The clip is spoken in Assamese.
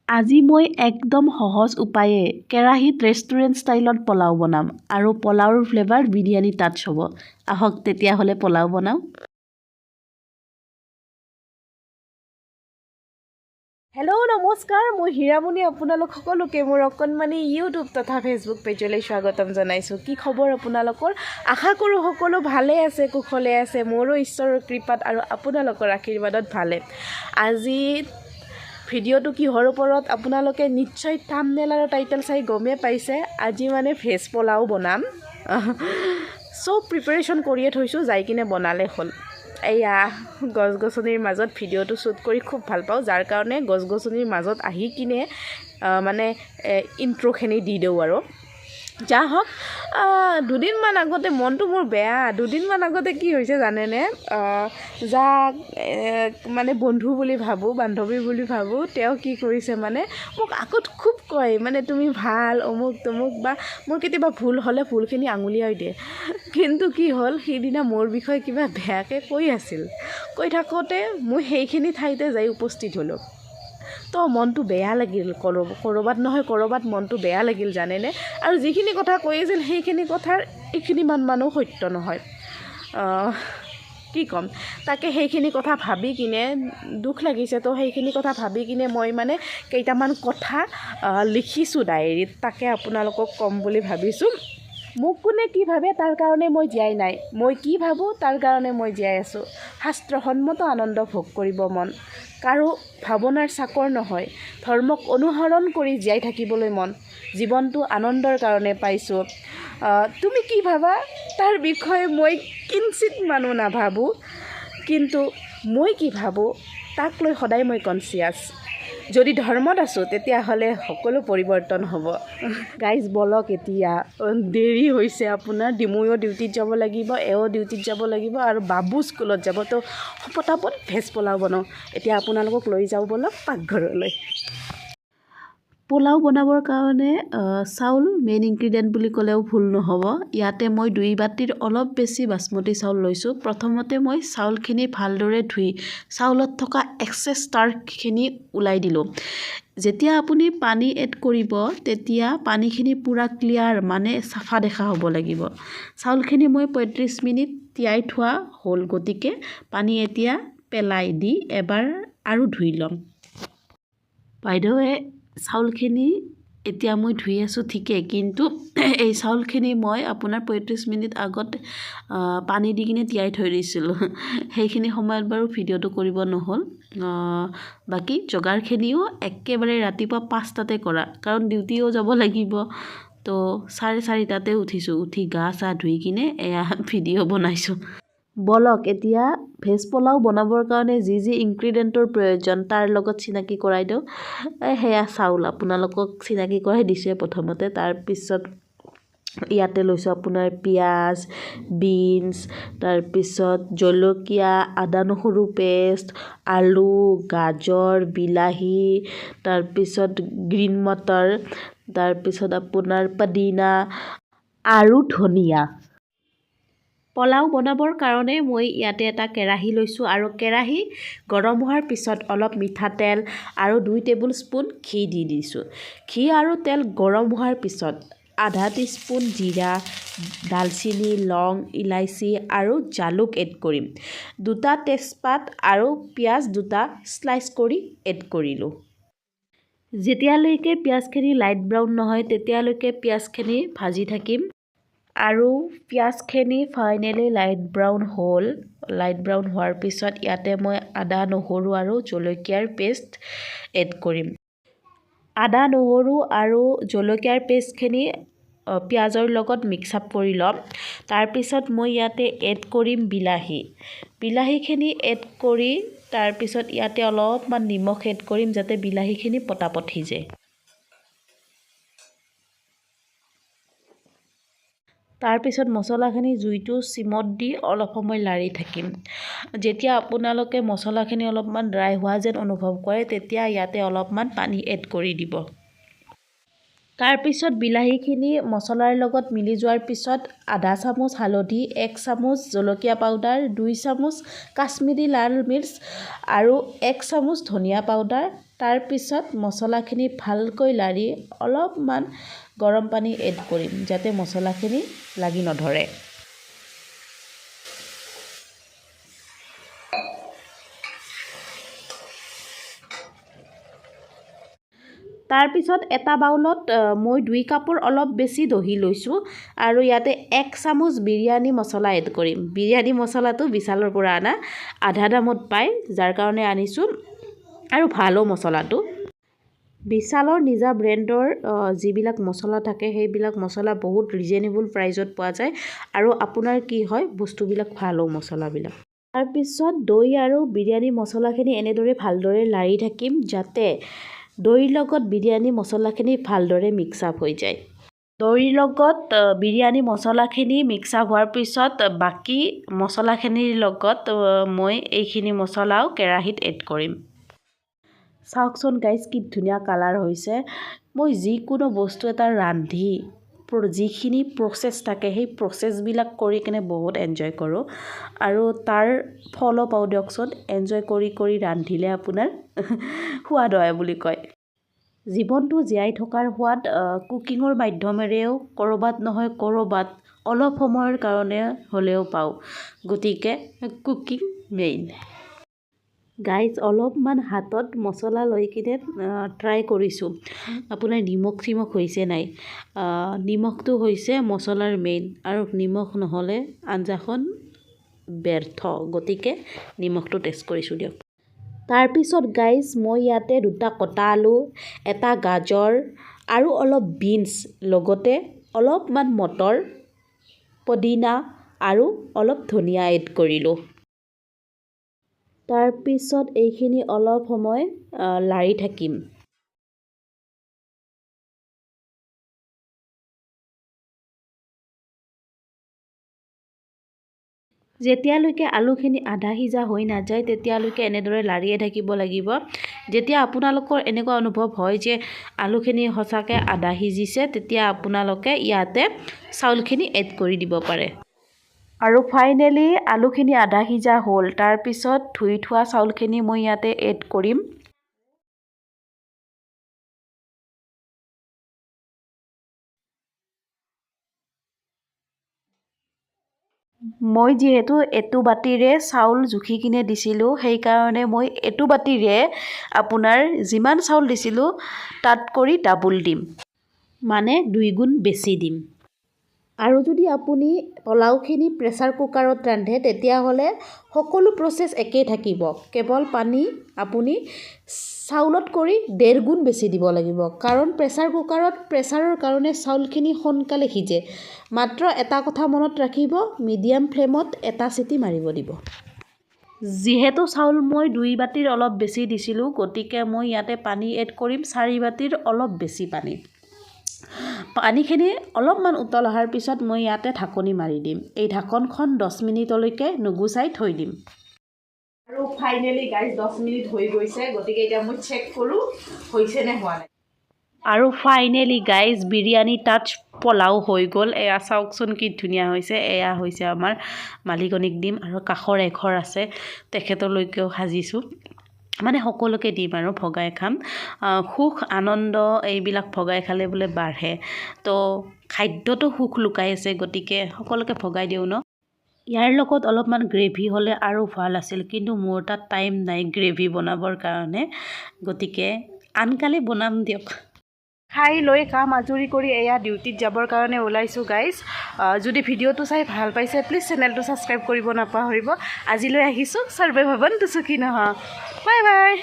আজি মই একদম সহজ উপায়ে কেৰাহীত ৰেষ্টুৰেণ্ট ষ্টাইলত পোলাও বনাম আৰু পোলাওৰ ফ্লেভাৰ বিৰিয়ানী টাচ হ'ব। আহক তেতিয়াহ'লে পোলাও বনাওঁ। হেল্ল' নমস্কাৰ, মই হীৰামণি আপোনালোক সকলোকে মোৰ অকণমানি ইউটিউব তথা ফেচবুক পেজলৈ স্বাগতম জনাইছোঁ। কি খবৰ আপোনালোকৰ? আশা কৰোঁ সকলো ভালে আছে, কুশলে আছে। মোৰো ঈশ্বৰৰ কৃপাত আৰু আপোনালোকৰ আশীৰ্বাদত ভালে। আজি ভিডিঅ'টো কিহৰ ওপৰত আপোনালোকে নিশ্চয় থাম্বনেইল আৰু টাইটেল চাই গমেই পাইছে। আজি মানে ভেজ পোলাও বনাম। চব প্ৰিপাৰেশ্যন কৰিয়ে থৈছোঁ, যাই কিনে বনালে হ'ল। এয়া গছ গছনিৰ মাজত ভিডিঅ'টো শ্বুট কৰি খুব ভাল পাওঁ, যাৰ কাৰণে গছ গছনিৰ মাজত আহি কিনে মানে ইণ্ট্ৰ'খিনি দি দিওঁ আৰু। যা হওক, দুদিনমান আগতে মনটো মোৰ বেয়া। দুদিনমান আগতে কি হৈছে জানেনে? যাক মানে বন্ধু বুলি ভাবোঁ, বান্ধৱী বুলি ভাবোঁ, তেওঁ কি কৰিছে মানে মোক আগত খুব কয় মানে তুমি ভাল অমুক তমুক, বা মোৰ কেতিয়াবা ভুল হ'লে ভুলখিনি আঙুলিয়াই দিয়ে। কিন্তু কি হ'ল, সেইদিনা মোৰ বিষয়ে কিবা বেয়াকৈ কৈ থাকোঁতে মই সেইখিনি ঠাইতে যাই উপস্থিত হ'লোঁ। তো মনটো বেয়া লাগিল, ক'ৰবাত মনটো বেয়া লাগিল জানেনে। আৰু যিখিনি কথা কৈ আছিল সেইখিনি কথাৰ এইখিনিমান মানুহ সত্য নহয়। কি ক'ম, তাকে সেইখিনি কথা ভাবি কিনে দুখ লাগিছে। তো সেইখিনি কথা ভাবি কিনে মই মানে কেইটামান কথা লিখিছোঁ ডায়েৰীত, তাকে আপোনালোকক ক'ম বুলি ভাবিছোঁ। মোক কোনে কি ভাবে তাৰ কাৰণে মই জীয়াই নাই, মই কি ভাবোঁ তাৰ কাৰণে মই জীয়াই আছোঁ। শাস্ত্ৰসন্মত আনন্দ ভোগ কৰিব মন, কাৰো ভাৱনাৰ চাকৰ নহয়। ধৰ্মক অনুসৰণ কৰি জীয়াই থাকিবলৈ মন, জীৱনটো আনন্দৰ কাৰণে পাইছোঁ। তুমি কি ভাবা তাৰ বিষয়ে মই কিঞ্চিত মানুহ নাভাবোঁ, কিন্তু মই কি ভাবোঁ তাক লৈ সদায় মই কনচিয়াছ। যদি ধৰ্মত আছোঁ তেতিয়াহ'লে সকলো পৰিৱৰ্তন হ'ব। গাইজ বলক, এতিয়া দেৰি হৈছে আপোনাৰ। ময়ো ডিউটিত যাব লাগিব, এওঁ ডিউটিত যাব লাগিব, আৰু বাবু স্কুলত যাব। তো পটাপট ভেজ পোলাও বনাওঁ। এতিয়া আপোনালোকক লৈ যাওঁ বলক পাকঘৰলৈ। পোলাও বনাবৰ কাৰণে চাউল মেইন ইনগ্ৰিডিয়েণ্ট বুলি ক'লেও ভুল নহ'ব। ইয়াতে মই 2 বাটিৰ অলপ বেছি বাচমতি চাউল লৈছোঁ। প্ৰথমতে মই চাউলখিনি ভালদৰে ধুই চাউলত থকা এক্সেছ ষ্টাৰ্চখিনি ওলাই দিলোঁ। যেতিয়া আপুনি পানী এড কৰিব তেতিয়া পানীখিনি পূৰা ক্লিয়াৰ, মানে চাফা দেখা হ'ব লাগিব। চাউলখিনি মই 35 মিনিট তিয়াই থোৱা হ'ল, গতিকে পানী এতিয়া পেলাই দি এবাৰ আৰু ধুই ল'ম। বাইদেৱে চাউলখিনি এতিয়া মই ধুই আছোঁ ঠিকেই, কিন্তু এই চাউলখিনি মই আপোনাৰ 35 মিনিট আগত পানী দি কিনে তিয়াই থৈ দিছিলোঁ। সেইখিনি সময়ত বাৰু ভিডিঅ'টো কৰিব নহ'ল। বাকী যোগাৰখিনিও একেবাৰে ৰাতিপুৱা 5টাতে কৰা, কাৰণ ডিউটিও যাব লাগিব। তো 4:30টাতে উঠিছোঁ, উঠি গা চা ধুই কিনে এয়া ভিডিঅ' বনাইছোঁ। বলক এতিয়া ভেজ পোলাও বনাবৰ কাৰণে যি ইনগ্ৰিডিয়েণ্টৰ প্ৰয়োজন তাৰ লগত চিনাকি কৰাই দিওঁ। সেয়া চাউল আপোনালোকক চিনাকি কৰাই দিছে প্ৰথমতে। তাৰপিছত ইয়াতে লৈছোঁ আপোনাৰ পিঁয়াজ, বিনছ, তাৰপিছত জলকীয়া, আদা নহৰু পেষ্ট, আলু, গাজৰ, বিলাহী, তাৰপিছত গ্ৰীণ মটৰ, তাৰপিছত আপোনাৰ পদিনা আৰু ধনিয়া। পোলাও বনাবৰ কাৰণে মই ইয়াতে এটা কেৰাহী লৈছোঁ, আৰু কেৰাহী গৰম হোৱাৰ পিছত অলপ মিঠাতেল আৰু 2 টেবুল স্পুন ঘি দি দিছোঁ। ঘি আৰু তেল গৰম হোৱাৰ পিছত আধা টিস্পুন জিৰা, দালচিনি, লং, ইলাইচি আৰু জালুক এড কৰিম। 2টা তেজপাত আৰু পিঁয়াজ 2টা স্লাইচ কৰি এড কৰিলোঁ। যেতিয়ালৈকে পিঁয়াজখিনি লাইট ব্ৰাউন নহয় তেতিয়ালৈকে পিঁয়াজখিনি ভাজি থাকিম। আৰু পিঁয়াজখিনি ফাইনেলি লাইট ব্ৰাউন হ'ল। লাইট ব্ৰাউন হোৱাৰ পিছত ইয়াতে মই আদা, নহৰু আৰু জলকীয়াৰ পেষ্ট এড কৰিম। আদা, নহৰু আৰু জলকীয়াৰ পেষ্টখিনি পিঁয়াজৰ লগত মিক্স আপ কৰি ল'ম। তাৰপিছত মই ইয়াতে এড কৰিম বিলাহীখিনি এড কৰি তাৰপিছত ইয়াতে অলপমান নিমখ এড কৰিম, যাতে বিলাহীখিনি পটাপট সিজে। তাৰপিছত মছলাখিনি জুইটো চিমত দি অলপ সময় লাৰি থাকিম। যেতিয়া আপোনালোকে মছলাখিনি অলপমান ড্ৰাই হোৱা যেন অনুভৱ কৰে তেতিয়া ইয়াতে অলপমান পানী এড কৰি দিব। তাৰপিছত বিলাহীখিনি মছলাৰ লগত মিলি যোৱাৰ পিছত আধা চামুচ হালধি, 1 চামুচ জলকীয়া পাউডাৰ, 2 চামুচ কাশ্মীৰী লাল মিৰ্চ আৰু 1 চামুচ ধনিয়া পাউডাৰ তাৰ পিছত মছলাখিনি ভালকৈ লাৰি অলপমান গৰম পানী এড কৰিম যাতে মছলাখিনি লাগি নধৰে। তাৰ পিছত এটা বাউলত মই 2 কাপৰ অলপ বেছি দহি লৈছোঁ আৰু ইয়াতে 1 চামুচ বিৰিয়ানী মছলা এড কৰিম। বিৰিয়ানী মছলাটো বিশালৰ পৰা আনা, আধা দামত পায়, যাৰ কাৰণে আনিছোঁ আৰু ভালো মছলাটো। বিশালৰ নিজা ব্ৰেণ্ডৰ যিবিলাক মছলা থাকে সেইবিলাক মছলা বহুত ৰিজনেবল প্ৰাইজত পোৱা যায় আৰু আপোনাৰ কি হয় বস্তুবিলাক ভালো মছলাবিলাক। তাৰ পিছত দৈ আৰু বিৰিয়ানী মছলাখিনি এনেদৰে ভালদৰে লাৰি থাকিম যাতে দৈৰ লগত বিৰিয়ানী মছলাখিনি ভালদৰে মিক্স আপ হৈ যায়। দৈৰ লগত বিৰিয়ানী মছলাখিনি মিক্স আপ হোৱাৰ পিছত বাকী মছলাখিনিৰ লগত মই এইখিনি মছলাও কেৰাহীত এড কৰিম। চাওকচোন গাইজ কি ধুনীয়া কালাৰ হৈছে। মই যিকোনো বস্তু এটা ৰান্ধি যিখিনি প্ৰচেছ থাকে সেই প্ৰচেছবিলাক কৰি কিনে বহুত এনজয় কৰোঁ আৰু তাৰ ফলো পাওঁ দিয়কচোন। এনজয় কৰি কৰি ৰান্ধিলে আপোনাৰ সোৱাদ হয় বুলি কয়। জীৱনটো জীয়াই থকাৰ সোৱাদ কুকিঙৰ মাধ্যমেৰেও ক'ৰবাত নহয় ক'ৰবাত অলপ সময়ৰ কাৰণে হ'লেও পাওঁ, গতিকে কুকিং মেইন। গাইজ অলপমান হাতত মছলা লৈ কিনে ট্ৰাই কৰিছোঁ আপোনাৰ নিমখ হৈছে নাই। নিমখটো হৈছে মছলাৰ মেইন আৰু নিমখ নহ'লে আঞ্জাখন ব্যৰ্থ, গতিকে নিমখটো টেষ্ট কৰিছোঁ দিয়ক। তাৰপিছত গাইজ মই ইয়াতে 2টা কটা আলু, এটা গাজৰ আৰু অলপ বিনছ, লগতে অলপমান মটৰ, পদিনা আৰু অলপ ধনিয়া এড কৰিলোঁ। তাৰপিছত এইখিনি অলপ সময় লাৰি থাকিম। যেতিয়ালৈকে আলুখিনি আধা সিজা হৈ নাযায় তেতিয়ালৈকে এনেদৰে লাৰিয়ে থাকিব লাগিব। যেতিয়া আপোনালোকৰ এনেকুৱা অনুভৱ হয় যে আলুখিনি সঁচাকৈ আধা সিজিছে তেতিয়া আপোনালোকে ইয়াতে চাউলখিনি এড কৰি দিব পাৰে। আৰু ফাইনেলি আলুখিনি আধা সিজা হ'ল। তাৰপিছত ধুই থোৱা চাউলখিনি মই ইয়াতে এড কৰিম। মই যিহেতু এইটো বাতিৰে চাউল জুখি কিনে দিছিলোঁ, সেইকাৰণে মই এইটো বাতিৰে আপোনাৰ যিমান চাউল দিছিলোঁ তাত কৰি ডাবল দিম, মানে 2 গুণ বেছি দিম। আৰু যদি আপুনি পোলাওখিনি প্ৰেছাৰ কুকাৰত ৰান্ধে তেতিয়াহ'লে সকলো প্ৰচেছ একেই থাকিব, কেৱল পানী আপুনি চাউলত কৰি 1.5 গুণ বেছি দিব লাগিব। কাৰণ প্ৰেছাৰ কুকাৰত প্ৰেছাৰৰ কাৰণে চাউলখিনি সোনকালে সিজে। মাত্ৰ এটা কথা মনত ৰাখিব, মিডিয়াম ফ্লেমত এটা চিটি মাৰিব দিব। যিহেতু চাউল মই 2 বাতিৰ অলপ বেছি দিছিলোঁ, গতিকে মই ইয়াতে পানী এড কৰিম 4 বাতিৰ অলপ বেছি পানী। পানীখিনি অলপমান উতল অহাৰ পিছত মই ইয়াতে ঢাকনি মাৰি দিম। এই ঢাকনখন 10 মিনিটলৈকে নুগুচাই থৈ দিম। আৰু ফাইনেলি গাইজ 10 মিনিট হৈ গৈছে, গতিকে এতিয়া মই চেক কৰোঁ হৈছে নে হোৱা নাই। আৰু finally guys biryani touch pulao হৈ গ'ল। এয়া চাওকচোন কি ধুনীয়া হৈছে। এয়া হৈছে আমাৰ মালিকনীক দিম আৰু কাষৰ এঘৰ আছে তেখেতলৈকেও সাজিছোঁ, মানে সকলোকে দিম আৰু ভগাই খাম। সুখ আনন্দ এইবিলাক ভগাই খালে বোলে বাঢ়ে, তো খাদ্যটো সুখ লুকাই আছে, গতিকে সকলোকে ভগাই দিওঁ ন। ইয়াৰ লগত অলপমান গ্ৰেভি হ'লে আৰু ভাল আছিল, কিন্তু মোৰ তাত টাইম নাই গ্ৰেভি বনাবৰ কাৰণে, গতিকে আনকালে বনাম দিয়ক। খাই লৈ কাম আজৰি কৰি এয়া ডিউটিত যাবৰ কাৰণে ওলাইছোঁ গাইজ। যদি ভিডিঅ'টো চাই ভাল পাইছে প্লিজ চেনেলটো ছাবস্ক্ৰাইব কৰিব নাপাহৰিব। আজিলৈ আহিছোঁ, সৰ্বে ভৱন্তু সুখী নঃ। Bye bye.